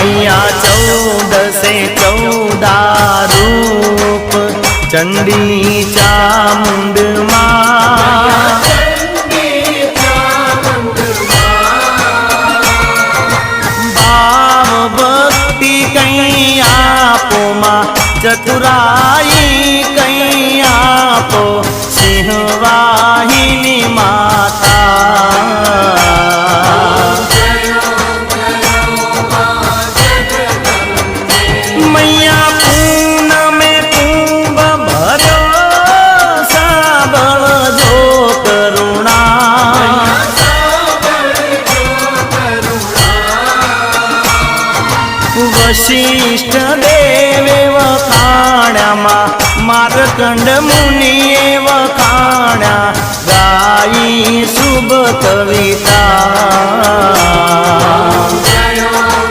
मैया 14 रूप चंडी चामुंड मां भाव भक्ति कहीं आपो मां चतुराई कहीं आपो सिंहवाहिनी माता मैया पून में कुंभ भरो साबल जो करुणा वशिष्ठ देवे वखाण्या मार्कंड मुनिये वखाण्या गाई शुभ कविता।